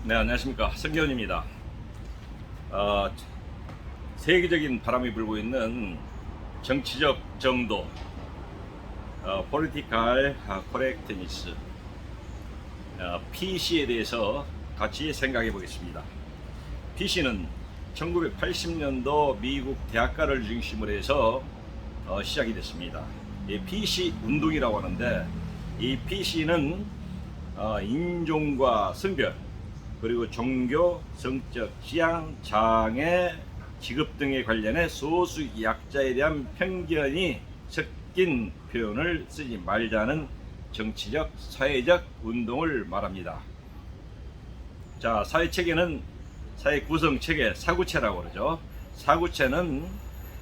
네, 안녕하십니까. 성기훈입니다. 어, 세계적인 바람이 불고 있는 정치적 정도, Political Correctness, PC에 대해서 같이 생각해 보겠습니다. PC는 1980년도 미국 대학가를 중심으로 해서 시작이 됐습니다. 이 PC 운동이라고 하는데, 이 PC는 인종과 성별, 그리고 종교, 성적 지향, 장애, 직업 등에 관련해 소수 약자에 대한 편견이 섞인 표현을 쓰지 말자는 정치적, 사회적 운동을 말합니다. 자, 사회 체계는 사회 구성 체계, 사구체라고 그러죠. 사구체는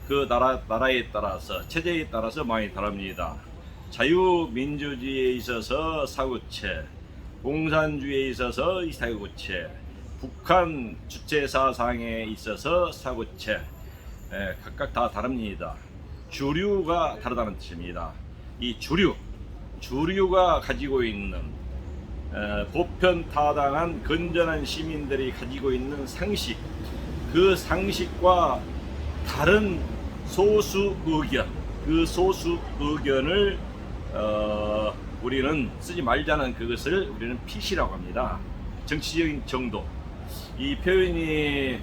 그 나라에 따라서, 체제에 따라서 많이 다릅니다. 자유민주주의에 있어서 사구체, 공산주의에 있어서 사구체, 북한 주체사상에 있어서 사구체, 각각 다 다릅니다. 주류가 다르다는 뜻입니다. 이 주류가 가지고 있는 보편타당한 건전한 시민들이 가지고 있는 상식, 그 상식과 다른 소수 의견, 그 소수 의견을 우리는 쓰지 말자는 그것을 우리는 PC라고 합니다. 정치적인 정도. 이 표현이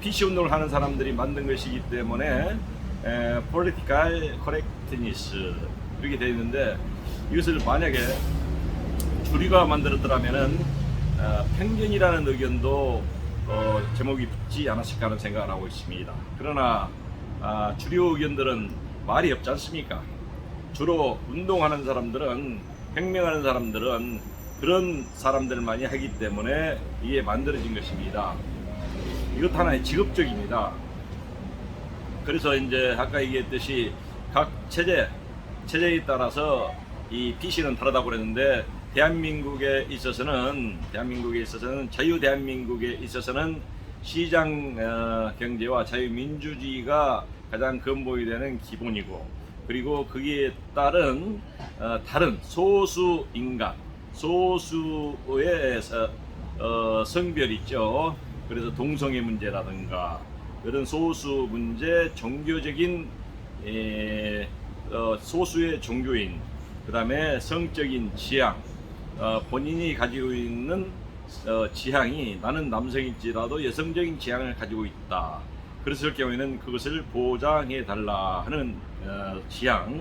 PC 운동을 하는 사람들이 만든 것이기 때문에 Political Correctness 이렇게 되어 있는데, 이것을 만약에 주류가 만들었더라면은 편견이라는 의견도 제목이 붙지 않았을까 하는 생각을 하고 있습니다. 그러나 주류 의견들은 말이 없지 않습니까? 주로 운동하는 사람들은, 혁명하는 사람들은 그런 사람들만이 하기 때문에 이게 만들어진 것입니다. 이것 하나의 직업적입니다. 그래서 이제 아까 얘기했듯이 각 체제에 따라서 이 PC는 다르다고 그랬는데, 대한민국에 있어서는 자유 대한민국에 있어서는 시장 경제와 자유민주주의가 가장 근본이 되는 기본이고, 그리고 거기에 따른 다른 소수 인간, 소수의 성별 있죠. 그래서 동성애 문제라든가 그런 소수 문제, 종교적인 소수의 종교인, 그 다음에 성적인 지향, 본인이 가지고 있는 지향이 나는 남성일지라도 여성적인 지향을 가지고 있다. 그랬을 경우에는 그것을 보장해 달라 하는 지향.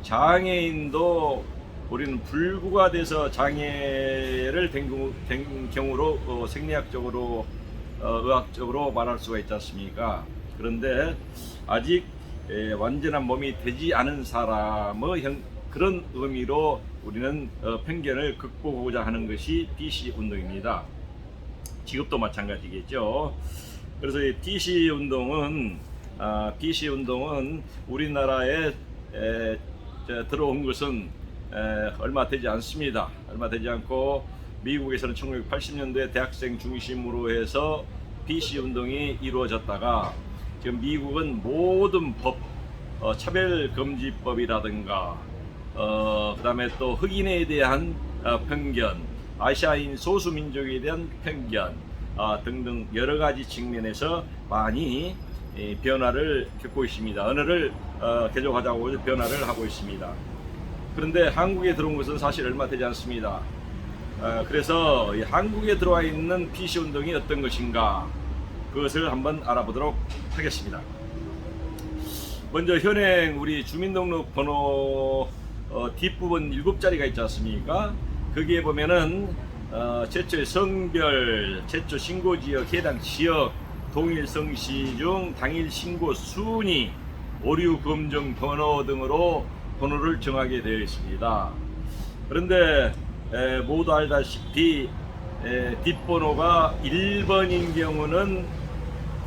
장애인도 우리는 불구가 돼서 장애를 된 경우로 생리학적으로 의학적으로 말할 수가 있지 않습니까? 그런데 아직 완전한 몸이 되지 않은 사람의 그런 의미로 우리는 편견을 극복하고자 하는 것이 PC 운동입니다. 직업도 마찬가지겠죠. 그래서 이 PC 운동은 우리나라에 들어온 것은 얼마 되지 않습니다. 얼마 되지 않고, 미국에서는 1980년도에 대학생 중심으로 해서 PC 운동이 이루어졌다가, 지금 미국은 모든 법, 차별금지법이라든가 그 다음에 또 흑인에 대한 편견, 아시아인 소수민족에 대한 편견 등등 여러 가지 측면에서 많이 변화를 겪고 있습니다. 언어를 개조하자고 변화를 하고 있습니다. 그런데 한국에 들어온 것은 사실 얼마 되지 않습니다. 그래서 한국에 들어와 있는 PC 운동이 어떤 것인가, 그것을 한번 알아보도록 하겠습니다. 먼저 현행 우리 주민등록번호 뒷부분 7자리가 있지 않습니까? 거기에 보면은 최초의 성별, 최초 신고지역, 해당 지역, 동일 성시 중 당일 신고 순위, 오류 검정 번호 등으로 번호를 정하게 되어 있습니다. 그런데 모두 알다시피 뒷번호가 1번인 경우는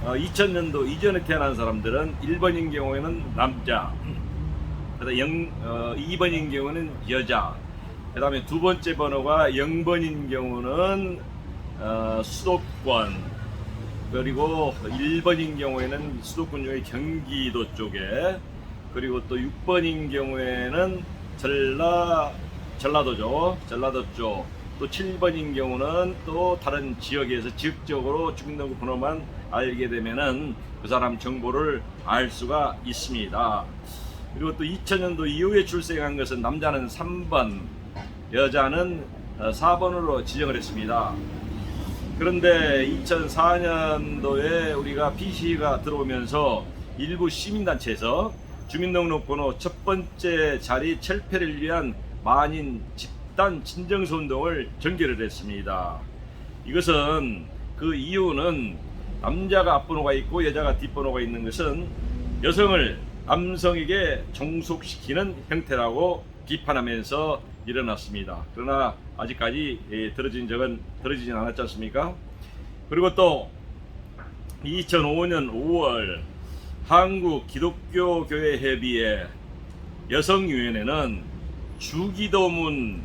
2000년도 이전에 태어난 사람들은 1번인 경우에는 남자, 2번인 경우는 여자, 그 다음에 두 번째 번호가 0번인 경우는 수도권, 그리고 1번인 경우에는 수도권 중에 경기도 쪽에, 그리고 또 6번인 경우에는 전라도죠. 전라도 쪽, 또 7번인 경우는 또 다른 지역에서 지역적으로 주민등록 번호만 알게 되면은 그 사람 정보를 알 수가 있습니다. 그리고 또 2000년도 이후에 출생한 것은 남자는 3번, 여자는 4번으로 지정을 했습니다. 그런데 2004년도에 우리가 PC가 들어오면서 일부 시민단체에서 주민등록번호 첫 번째 자리 철폐를 위한 만인 집단 진정서 운동을 전개를 했습니다. 이것은 그 이유는 남자가 앞번호가 있고 여자가 뒷번호가 있는 것은 여성을 남성에게 종속시키는 형태라고 비판하면서 일어났습니다. 그러나 아직까지 들어지진 않았지 않습니까? 그리고 또 2005년 5월 한국 기독교 교회 협의회 여성위원회는 주기도문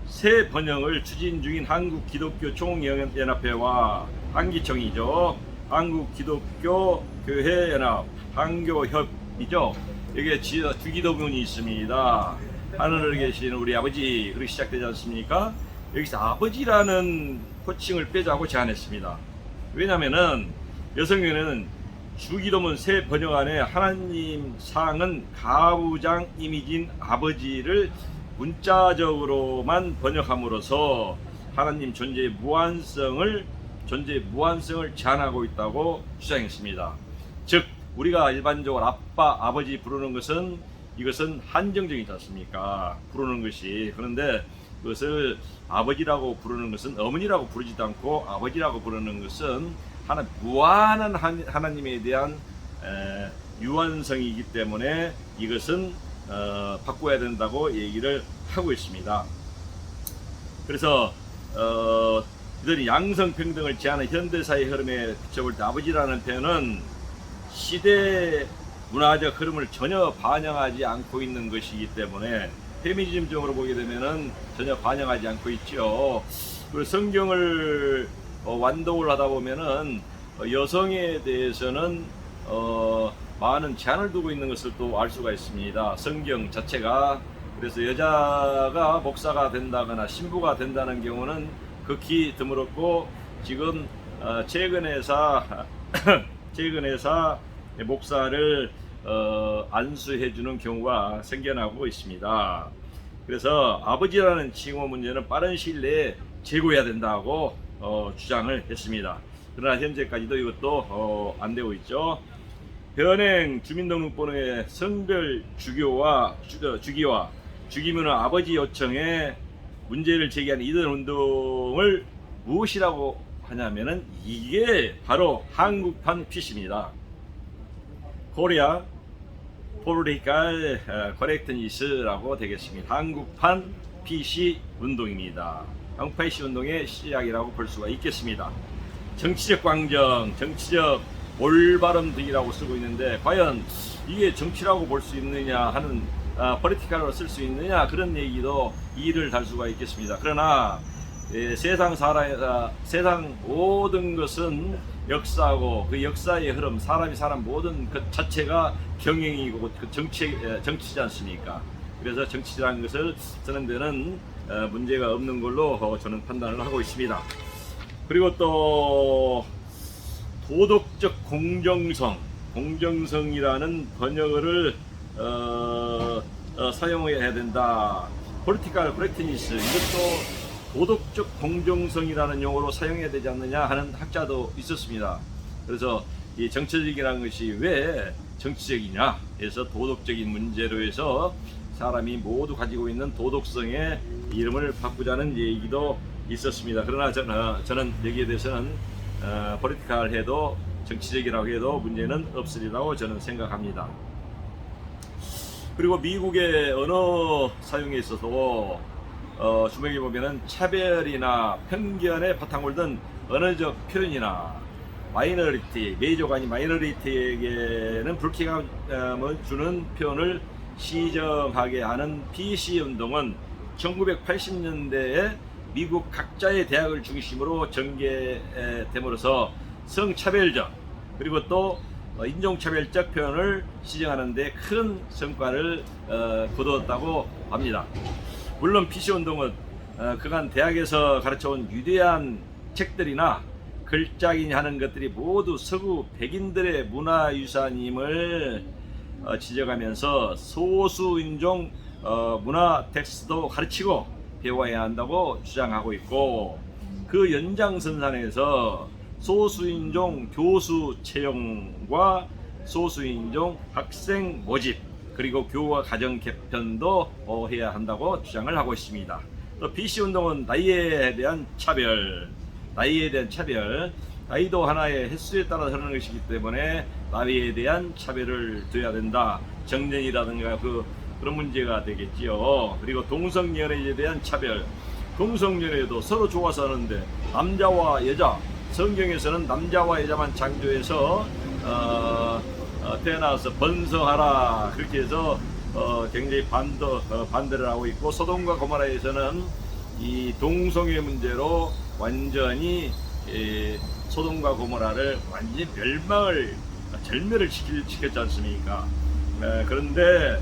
새 번영을 추진 중인 한국 기독교 총연합회와 한기총이죠. 한국 기독교 교회 연합 한교협이죠. 여기에 주기도문이 있습니다. 하늘에 계신 우리 아버지, 그렇게 시작되지 않습니까? 여기서 아버지라는 호칭을 빼자고 제안했습니다. 왜냐면은 여성위원회는 주기도문 새 번역 안에 하나님 상은 가부장 이미지인 아버지를 문자적으로만 번역함으로써 하나님 존재의 무한성을 제한하고 있다고 주장했습니다. 즉 우리가 일반적으로 아빠, 아버지 부르는 것은 이것은 한정적이지 않습니까? 부르는 것이. 그런데 그것을 아버지라고 부르는 것은 어머니라고 부르지도 않고 아버지라고 부르는 것은 무한한 하나님에 대한 유한성이기 때문에 이것은 바꿔야 된다고 얘기를 하고 있습니다. 그래서 이들이 양성평등을 제하는 현대사회 흐름에 비춰볼 때 아버지라는 표현은 시대 문화적 흐름을 전혀 반영하지 않고 있는 것이기 때문에 페미니즘적으로 보게 되면은 전혀 반영하지 않고 있죠. 그리고 성경을 완독을 하다 보면은 여성에 대해서는 많은 제한을 두고 있는 것을 또 알 수가 있습니다. 성경 자체가. 그래서 여자가 목사가 된다거나 신부가 된다는 경우는 극히 드물었고 지금 최근에사 목사를 안수해 주는 경우가 생겨나고 있습니다. 그래서 아버지라는 칭호 문제는 빠른 시일 내에 제고해야 된다고 주장을 했습니다. 그러나 현재까지도 이것도 안 되고 있죠. 현행 주민등록번호의 성별 주기와 주기면허 아버지 요청에 문제를 제기하는 이들 운동을 무엇이라고 하냐면은 이게 바로 한국판 PC입니다. 코리아 Political Correctness라고 되겠습니다. 한국판 PC 운동입니다. 한국판 PC 운동의 시작이라고 볼 수가 있겠습니다. 정치적 광정, 정치적 올바름 등이라고 쓰고 있는데 과연 이게 정치라고 볼 수 있느냐 하는 포리티컬로 쓸 수 있느냐 그런 얘기도 이의를 달 수가 있겠습니다. 그러나 세상 모든 것은 역사고 그 역사의 흐름, 사람이 사람 모든 것 자체가 경영이고 그 정치지 않습니까? 그래서 정치라는 것을 쓰는 데는 문제가 없는 걸로 저는 판단을 하고 있습니다. 그리고 또 도덕적 공정성이라는 번역어를 사용해야 된다. Political Correctness 이것도 도덕적 공정성이라는 용어로 사용해야 되지 않느냐 하는 학자도 있었습니다. 그래서 이 정치적이라는 것이 왜 정치적이냐 해서 도덕적인 문제로 해서 사람이 모두 가지고 있는 도덕성의 이름을 바꾸자는 얘기도 있었습니다. 그러나 저는 여기에 대해서는 포리티컬 해도 정치적이라고 해도 문제는 없으리라고 저는 생각합니다. 그리고 미국의 언어 사용에 있어서 주목해 보면은 차별이나 편견의 바탕을 둔 언어적 표현이나 마이너리티, 메이저가 아닌 마이너리티에게는 불쾌감을 주는 표현을 시정하게 하는 PC 운동은 1980년대에 미국 각자의 대학을 중심으로 전개됨으로써 성차별적 그리고 또 인종차별적 표현을 시정하는 데 큰 성과를 거두었다고 합니다. 물론 PC 운동은 그간 대학에서 가르쳐온 위대한 책들이나 글작이 하는 것들이 모두 서구 백인들의 문화유산임을 지적하면서 소수인종 문화 텍스트도 가르치고 배워야 한다고 주장하고 있고, 그 연장선상에서 소수인종 교수 채용과 소수인종 학생 모집, 그리고 교과 과정 개편도 해야 한다고 주장을 하고 있습니다. 또 BC운동은 나이에 대한 차별, 나이도 하나의 횟수에 따라 흐르는 것이기 때문에 나이에 대한 차별을 둬야 된다. 정년이라든가 그런 문제가 되겠지요. 그리고 동성연애에 대한 차별, 동성연애도 서로 좋아서 하는데 남자와 여자, 성경에서는 남자와 여자만 창조해서 태어나서 번성하라 그렇게 해서 굉장히 반대를 하고 있고, 소돔과 고모라에서는 이 동성애 문제로 완전히 소돔과 고모라를 완전히 절멸을 시켰지 않습니까? 그런데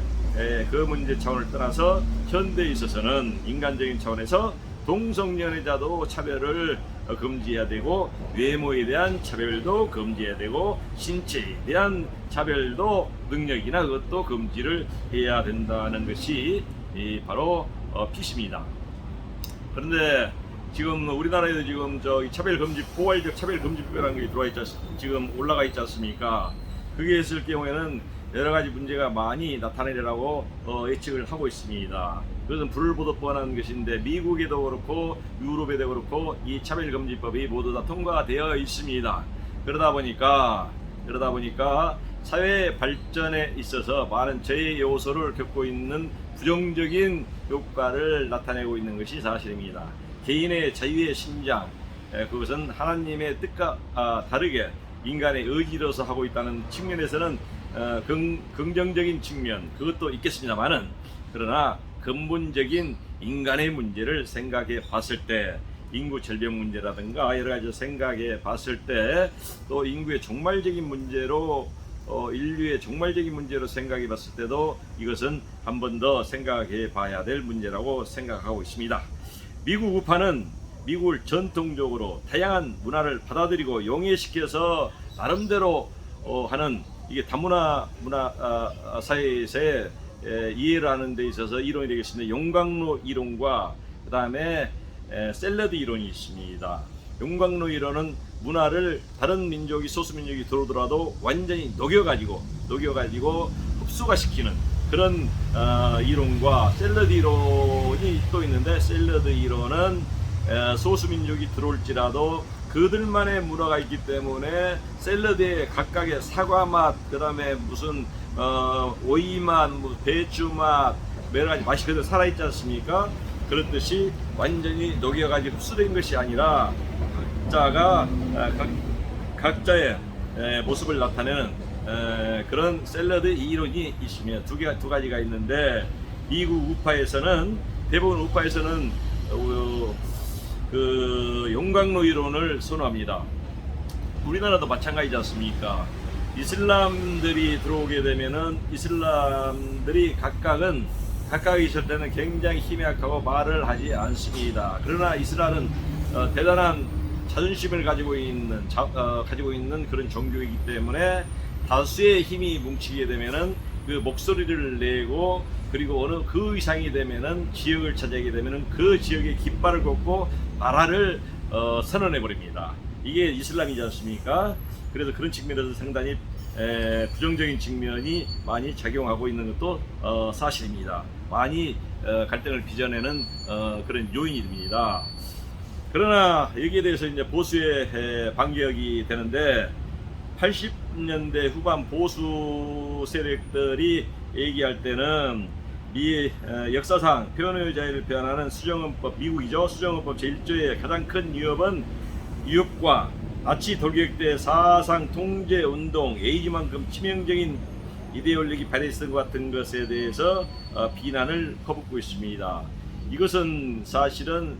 그 문제 차원을 떠나서 현대에 있어서는 인간적인 차원에서 동성연애자도 차별을 금지해야 되고, 외모에 대한 차별도 금지해야 되고, 신체에 대한 차별도 능력이나 그것도 금지를 해야 된다는 것이 바로 PC입니다. 그런데 지금 우리나라에도 지금 차별금지, 포괄적 차별금지법이라는 게 들어와 있지, 지금 올라가 있지 않습니까? 그게 있을 경우에는 여러 가지 문제가 많이 나타내리라고 예측을 하고 있습니다. 그것은 불을 보듯 뻔한 것인데, 미국에도 그렇고 유럽에도 그렇고 이 차별금지법이 모두 다 통과되어 있습니다. 그러다 보니까 사회 발전에 있어서 많은 저해 요소를 겪고 있는 부정적인 효과를 나타내고 있는 것이 사실입니다. 개인의 자유의 신장, 그것은 하나님의 뜻과 다르게 인간의 의지로서 하고 있다는 측면에서는 긍정적인 측면 그것도 있겠습니다만은, 그러나 근본적인 인간의 문제를 생각해 봤을 때, 인구 절벽 문제라든가 여러 가지 생각해 봤을 때, 또 인구의 종말적인 문제로 인류의 종말적인 문제로 생각해 봤을 때도 이것은 한 번 더 생각해 봐야 될 문제라고 생각하고 있습니다. 미국 우파는 미국을 전통적으로 다양한 문화를 받아들이고 용해시켜서 나름대로 하는, 이게 다문화 사회에서의 이해를 하는 데 있어서 이론이 되겠습니다. 용광로 이론과 그 다음에 샐러드 이론이 있습니다. 용광로 이론은 문화를 다른 민족이, 소수민족이 들어오더라도 완전히 녹여가지고 흡수가 시키는 그런 이론과, 샐러드 이론이 또 있는데, 샐러드 이론은 소수민족이 들어올지라도 그들만의 문화가 있기 때문에 샐러드에 각각의 사과 맛, 그 다음에 무슨 오이 맛, 배추 맛, 여러 가지 맛이 그대로 살아있지 않습니까? 그렇듯이 완전히 녹여가지고 흡수된 것이 아니라 각자의 모습을 나타내는 그런 샐러드 이론이 있으며 두 가지가 있는데, 미국 우파에서는, 대부분 우파에서는 그 용광로 이론을 선호합니다. 우리나라도 마찬가지지 않습니까? 이슬람들이 들어오게 되면은 이슬람들이 각각이 있을 때는 굉장히 힘이 약하고 말을 하지 않습니다. 그러나 이슬람은 대단한 자존심을 가지고 있는 그런 종교이기 때문에 다수의 힘이 뭉치게 되면은 그 목소리를 내고, 그리고 어느 그 이상이 되면은 지역을 차지하게 되면은 그 지역의 깃발을 걷고 나라를 선언해 버립니다. 이게 이슬람이지 않습니까? 그래서 그런 측면에서 상당히 부정적인 측면이 많이 작용하고 있는 것도 사실입니다. 많이 갈등을 빚어내는 그런 요인이 됩니다. 그러나 여기에 대해서 이제 보수의 반격이 되는데, 80년대 후반 보수 세력들이 얘기할 때는 역사상 표현의 자유를 표현하는 수정헌법, 미국이죠. 수정헌법 제1조의 가장 큰 위협과 나치 돌격대 사상 통제 운동, 에이즈만큼 치명적인 이데올로기 발휘성 같은 것에 대해서 비난을 퍼붓고 있습니다. 이것은 사실은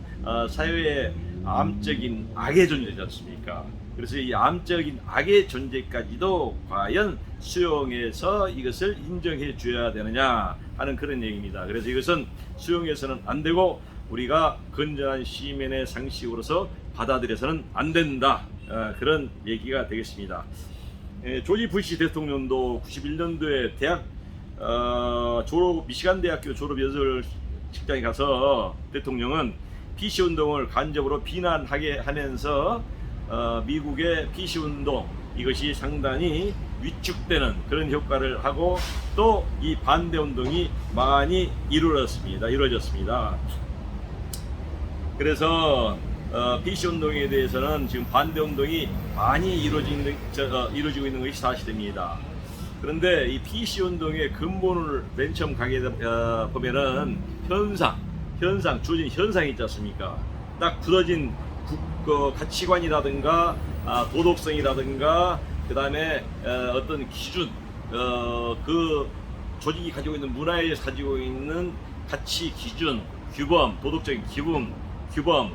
사회의 암적인 악의 존재지 않습니까? 그래서 이 암적인 악의 존재까지도 과연 수용해서 이것을 인정해 줘야 되느냐 하는 그런 얘기입니다. 그래서 이것은 수용해서는 안 되고, 우리가 건전한 시민의 상식으로서 받아들여서는 안 된다. 그런 얘기가 되겠습니다. 조지 부시 대통령도 91년도에 대학 미시간 대학교 졸업 연설 직장에 가서 대통령은 PC 운동을 간접으로 비난하게 하면서 미국의 PC 운동 이것이 상당히 위축되는 그런 효과를 하고 또 이 반대 운동이 많이 이루어졌습니다. 그래서 PC 운동에 대해서는 지금 반대 운동이 많이 이루어지고 있는 것이 사실입니다. 그런데 이 PC 운동의 근본을 맨 처음 가게 보면은 주어진 현상이 있지 않습니까? 딱 굳어진 가치관이라든가 도덕성이라든가 그 다음에 어떤 기준 그 조직이 가지고 있는 문화에 가지고 있는 가치 기준 규범 도덕적인 규범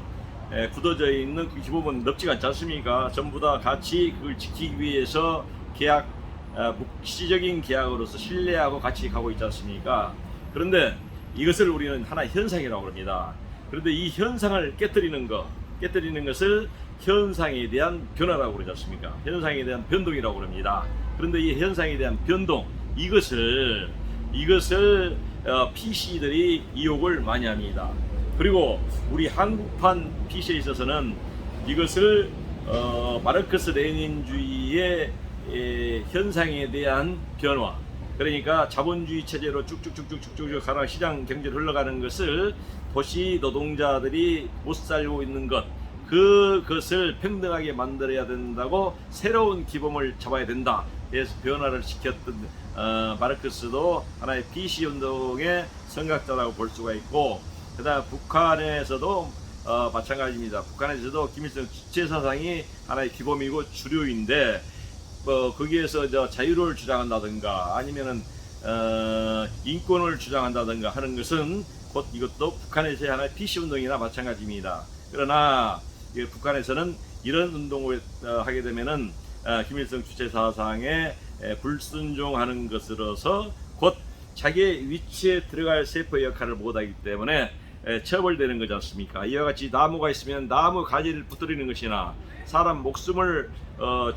굳어져 있는 그 규범은 넓지가 않지 않습니까? 전부 다 같이 그걸 지키기 위해서 묵시적인 계약으로서 신뢰하고 같이 가고 있지 않습니까? 그런데 이것을 우리는 하나의 현상이라고 합니다. 그런데 이 현상을 깨뜨리는 것을 현상에 대한 변화라고 그러지 않습니까? 현상에 대한 변동이라고 합니다. 그런데 이 현상에 대한 변동 이것을 PC들이 이용을 많이 합니다. 그리고 우리 한국판 PC에 있어서는 이것을 마르크스 레닌주의의 현상에 대한 변화, 그러니까 자본주의 체제로 쭉쭉쭉쭉 가라 시장 경제로 흘러가는 것을 도시 노동자들이 못 살고 있는 그것을 평등하게 만들어야 된다고 새로운 기범을 잡아야 된다. 그래서 변화를 시켰던 마르크스도 하나의 PC 운동의 선각자라고 볼 수가 있고, 그다음 북한에서도 마찬가지입니다. 북한에서도 김일성 주체 사상이 하나의 기범이고 주류인데 거기에서 자유를 주장한다든가 아니면은 인권을 주장한다든가 하는 것은 곧 이것도 북한에서의 하나의 PC 운동이나 마찬가지입니다. 그러나 북한에서는 이런 운동을 하게 되면은 김일성 주체 사상에 불순종하는 것으로서 곧 자기의 위치에 들어갈 세포의 역할을 못하기 때문에 처벌되는 거지 않습니까? 이와 같이 나무가 있으면 나무 가지를 부뜨리는 것이나 사람 목숨을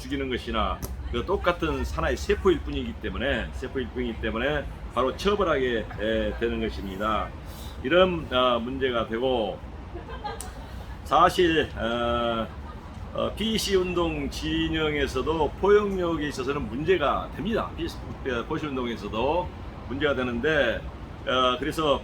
죽이는 것이나 똑같은 하나의 세포일 뿐이기 때문에 바로 처벌하게 되는 것입니다. 이런 문제가 되고, 사실 PC 운동 진영에서도 포용력에 있어서는 문제가 됩니다. PC 운동에서도 문제가 되는데 그래서